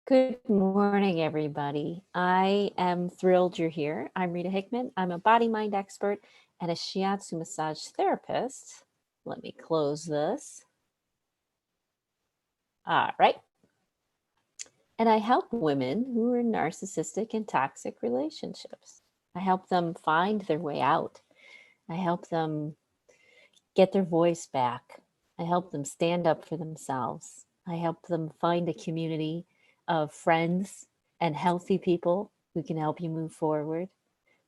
Good morning, everybody. I am thrilled you're here. I'm Rita Hickman. I'm a body mind expert and a shiatsu massage therapist. Let me close this. All right. And I help women who are in narcissistic and toxic relationships. I help them find their way out. I help them get their voice back. I help them stand up for themselves. I help them find a community of friends and healthy people who can help you move forward.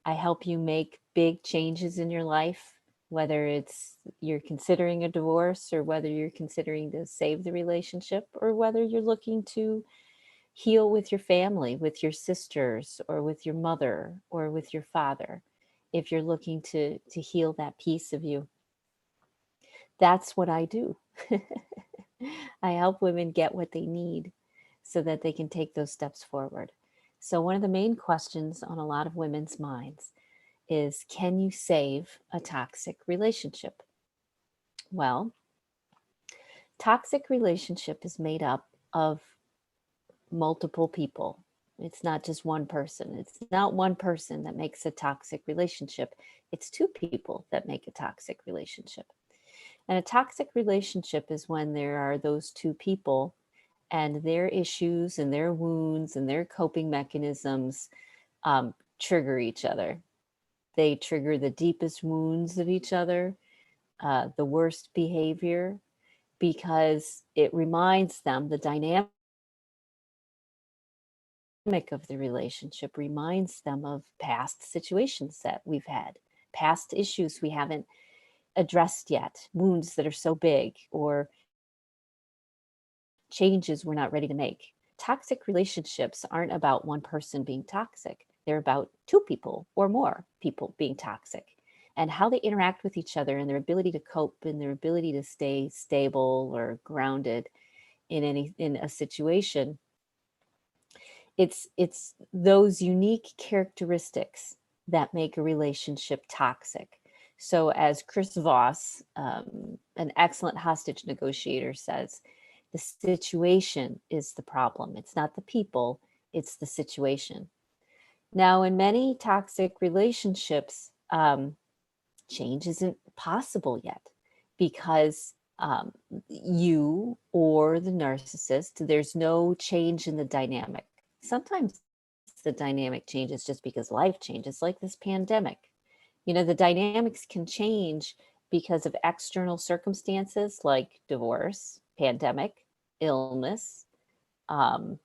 I help you make big changes in your life, whether it's you're considering a divorce or whether you're considering to save the relationship or whether you're looking to heal with your family, with your sisters or with your mother or with your father. If you're looking to heal that piece of you, that's what I do. I help women get what they need so that they can take those steps forward. So, one of the main questions on a lot of women's minds is, can you save a toxic relationship? Well, toxic relationship is made up of multiple people. It's not just one person. It's not one person that makes a toxic relationship. It's two people that make a toxic relationship. And a toxic relationship is when there are those two people and their issues and their wounds and their coping mechanisms trigger each other. They trigger the deepest wounds of each other, the worst behavior, because it reminds them, the dynamic of the relationship reminds them of past situations that we've had, past issues we haven't addressed yet, wounds that are so big, or changes we're not ready to make. Toxic relationships aren't about one person being toxic. They're about two people or more people being toxic, and how they interact with each other and their ability to cope and their ability to stay stable or grounded in a situation. It's those unique characteristics that make a relationship toxic. So, as Chris Voss, an excellent hostage negotiator, says, the situation is the problem. It's not the people, it's the situation. Now, in many toxic relationships, change isn't possible yet because you or the narcissist, there's no change in the dynamic. Sometimes the dynamic changes just because life changes, like this pandemic. You know, the dynamics can change because of external circumstances like divorce, pandemic, illness. Um,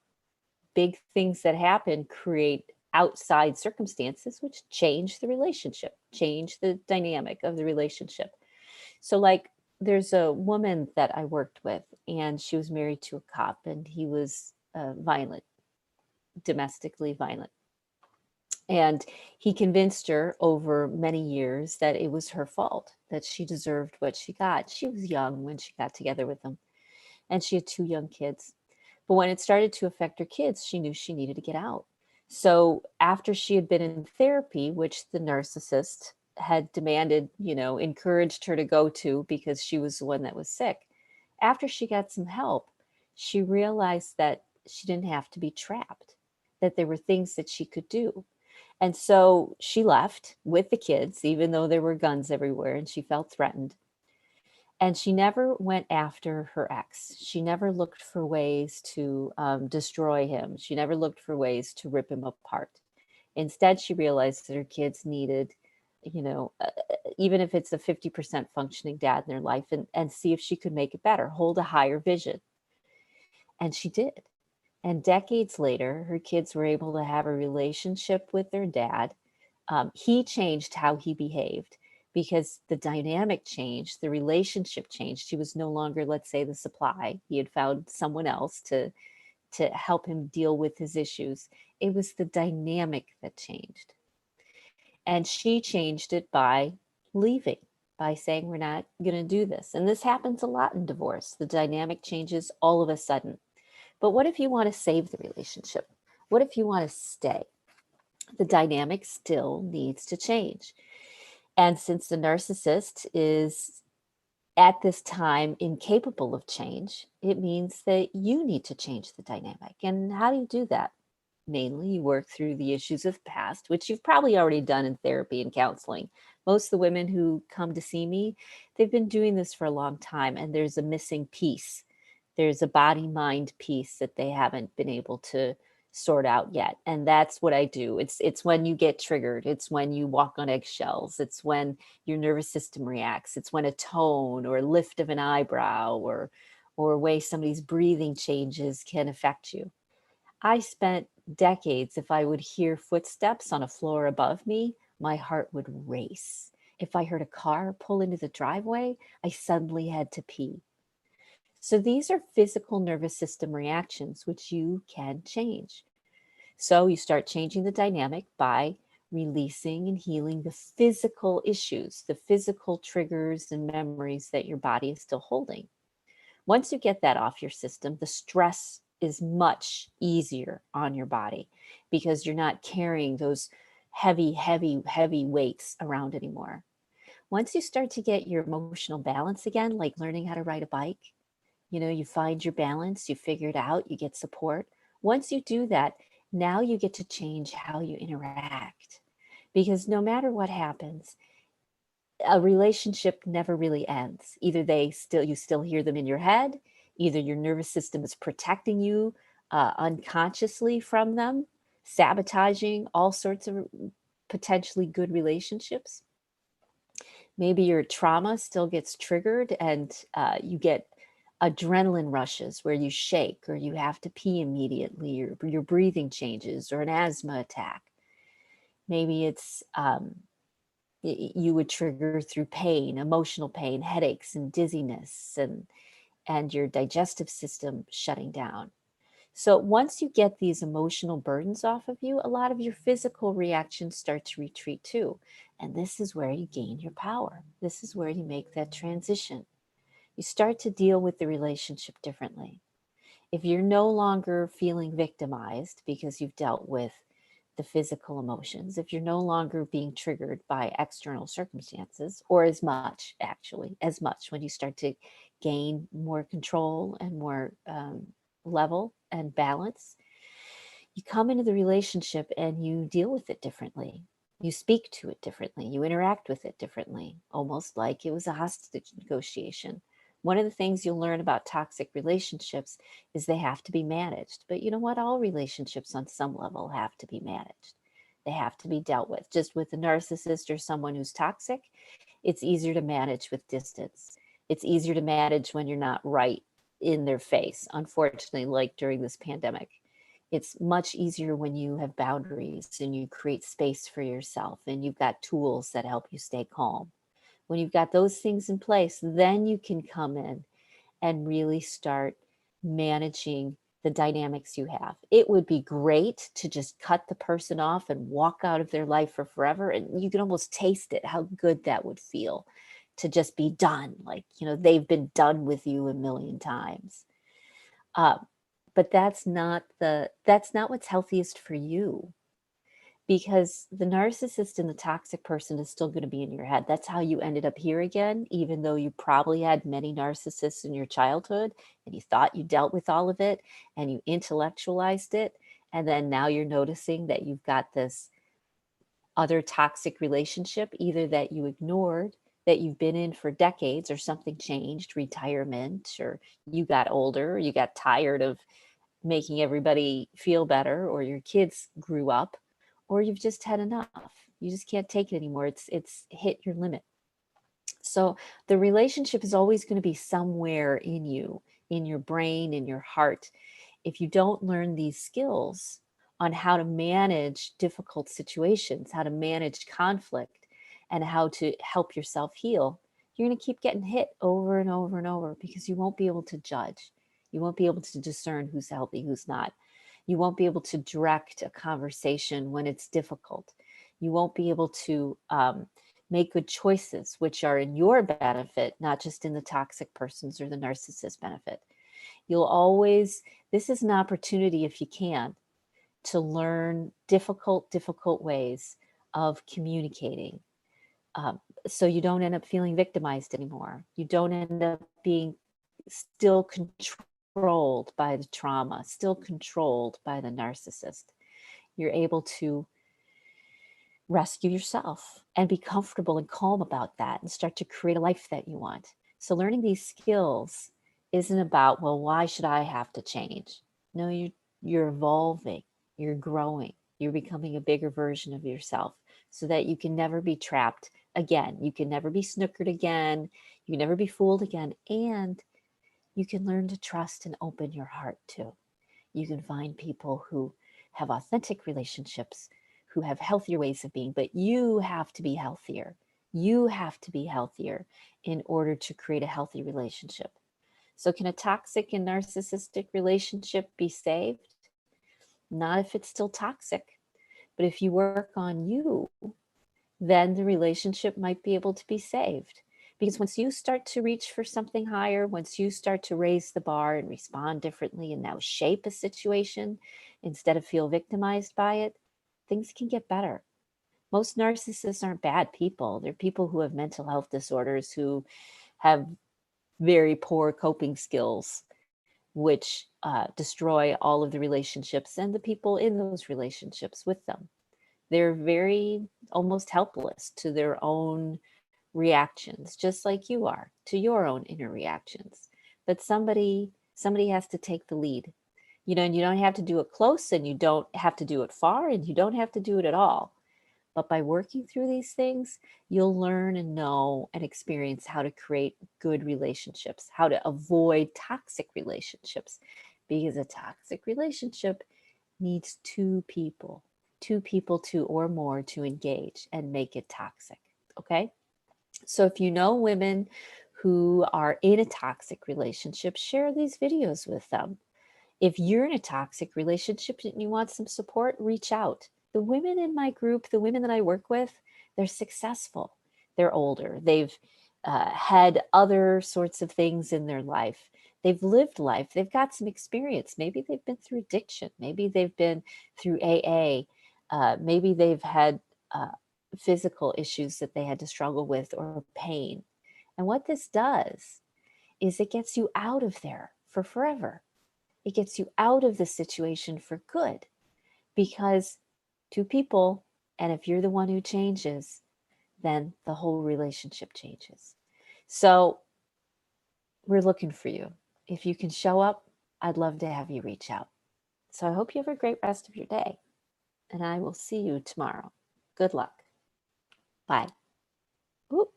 Big things that happen create outside circumstances which change the relationship, change the dynamic of the relationship. So, like, there's a woman that I worked with, and she was married to a cop, and he was violent, domestically violent. And he convinced her over many years that it was her fault, that she deserved what she got. She was young when she got together with him, and she had two young kids. But when it started to affect her kids, she knew she needed to get out. So after she had been in therapy, which the narcissist had demanded, encouraged her to go to because she was the one that was sick, after she got some help, she realized that she didn't have to be trapped, that there were things that she could do. And so she left with the kids, even though there were guns everywhere and she felt threatened. And she never went after her ex. She never looked for ways to destroy him. She never looked for ways to rip him apart. Instead, she realized that her kids needed, even if it's a 50% functioning dad in their life, and see if she could make it better, hold a higher vision. And she did. And decades later, her kids were able to have a relationship with their dad. He changed how he behaved because the dynamic changed, the relationship changed. She was no longer, let's say, the supply. He had found someone else to help him deal with his issues. It was the dynamic that changed. And she changed it by leaving, by saying, we're not going to do this. And this happens a lot in divorce. The dynamic changes all of a sudden. But what if you want to save the relationship? What if you want to stay? The dynamic still needs to change. And since the narcissist is at this time incapable of change, it means that you need to change the dynamic. And how do you do that? Mainly, you work through the issues of the past, which you've probably already done in therapy and counseling. Most of the women who come to see me, they've been doing this for a long time, and there's a missing piece. There's a body mind piece that they haven't been able to sort out yet. And that's what I do. It's when you get triggered, it's when you walk on eggshells, it's when your nervous system reacts, it's when a tone or lift of an eyebrow or way somebody's breathing changes can affect you. I spent decades, if I would hear footsteps on a floor above me, my heart would race. If I heard a car pull into the driveway, I suddenly had to pee. So these are physical nervous system reactions which you can change. So you start changing the dynamic by releasing and healing the physical issues, the physical triggers and memories that your body is still holding. Once you get that off your system, the stress is much easier on your body because you're not carrying those heavy weights around anymore. Once you start to get your emotional balance again, like learning how to ride a bike, you find your balance, you figure it out, you get support. Once you do that, now you get to change how you interact. Because no matter what happens, a relationship never really ends. Either you still hear them in your head, either your nervous system is protecting you unconsciously from them, sabotaging all sorts of potentially good relationships. Maybe your trauma still gets triggered and you get adrenaline rushes where you shake or you have to pee immediately, or your breathing changes, or an asthma attack. Maybe it's you would trigger through pain, emotional pain, headaches, and dizziness, and your digestive system shutting down. So once you get these emotional burdens off of you, a lot of your physical reactions start to retreat too. And this is where you gain your power. This is where you make that transition. You start to deal with the relationship differently. If you're no longer feeling victimized because you've dealt with the physical emotions, if you're no longer being triggered by external circumstances, or as much, actually, as much, when you start to gain more control and more level and balance, you come into the relationship and you deal with it differently. You speak to it differently. You interact with it differently, almost like it was a hostage negotiation. One of the things you'll learn about toxic relationships is they have to be managed. But you know what? All relationships on some level have to be managed. They have to be dealt with. Just with a narcissist or someone who's toxic, it's easier to manage with distance. It's easier to manage when you're not right in their face, unfortunately, like during this pandemic. It's much easier when you have boundaries and you create space for yourself and you've got tools that help you stay calm. When you've got those things in place, then you can come in and really start managing the dynamics you have. It would be great to just cut the person off and walk out of their life for forever. And you can almost taste it, how good that would feel to just be done. Like, they've been done with you a million times. Uh, but that's not what's healthiest for you, because the narcissist and the toxic person is still going to be in your head. That's how you ended up here again, even though you probably had many narcissists in your childhood and you thought you dealt with all of it and you intellectualized it. And then now you're noticing that you've got this other toxic relationship, either that you ignored, that you've been in for decades, or something changed, retirement, or you got older, or you got tired of making everybody feel better, or your kids grew up, or you've just had enough. You just can't take it anymore. It's hit your limit. So the relationship is always going to be somewhere in you, in your brain, in your heart. If you don't learn these skills on how to manage difficult situations, how to manage conflict, and how to help yourself heal, you're going to keep getting hit over and over and over because you won't be able to judge. You won't be able to discern who's healthy, who's not. You won't be able to direct a conversation when it's difficult. You won't be able to make good choices, which are in your benefit, not just in the toxic person's or the narcissist benefit. This is an opportunity, if you can, to learn difficult ways of communicating. so you don't end up feeling victimized anymore. You don't end up being still controlled by the trauma, still controlled by the narcissist. You're able to rescue yourself and be comfortable and calm about that and start to create a life that you want. So learning these skills isn't about, well, why should I have to change? No, you're evolving, you're growing, you're becoming a bigger version of yourself so that you can never be trapped again. You can never be snookered again. You can never be fooled again. And you can learn to trust and open your heart too. You can find people who have authentic relationships, who have healthier ways of being, but you have to be healthier. You have to be healthier in order to create a healthy relationship. So, can a toxic and narcissistic relationship be saved? Not if it's still toxic, but if you work on you, then the relationship might be able to be saved. Because once you start to reach for something higher, once you start to raise the bar and respond differently and now shape a situation instead of feel victimized by it, things can get better. Most narcissists aren't bad people. They're people who have mental health disorders, who have very poor coping skills, which destroy all of the relationships and the people in those relationships with them. They're very almost helpless to their own reactions, just like you are to your own inner reactions. But somebody has to take the lead. And you don't have to do it close, and you don't have to do it far, and you don't have to do it at all. But by working through these things, you'll learn and know and experience how to create good relationships, how to avoid toxic relationships, because a toxic relationship needs two people, two or more, to engage and make it toxic. Okay. So if you know women who are in a toxic relationship, share these videos with them. If you're in a toxic relationship and you want some support, reach out. The women in my group, the women that I work with, they're successful. They're older. They've had other sorts of things in their life. They've lived life. They've got some experience. Maybe they've been through addiction. Maybe they've been through AA. Maybe they've had physical issues that they had to struggle with, or pain. And what this does is it gets you out of there for forever. It gets you out of the situation for good, because two people, and if you're the one who changes, then the whole relationship changes. So we're looking for you. If you can show up, I'd love to have you reach out. So I hope you have a great rest of your day, and I will see you tomorrow. Good luck. Bye. Oop,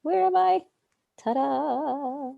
where am I? Ta-da!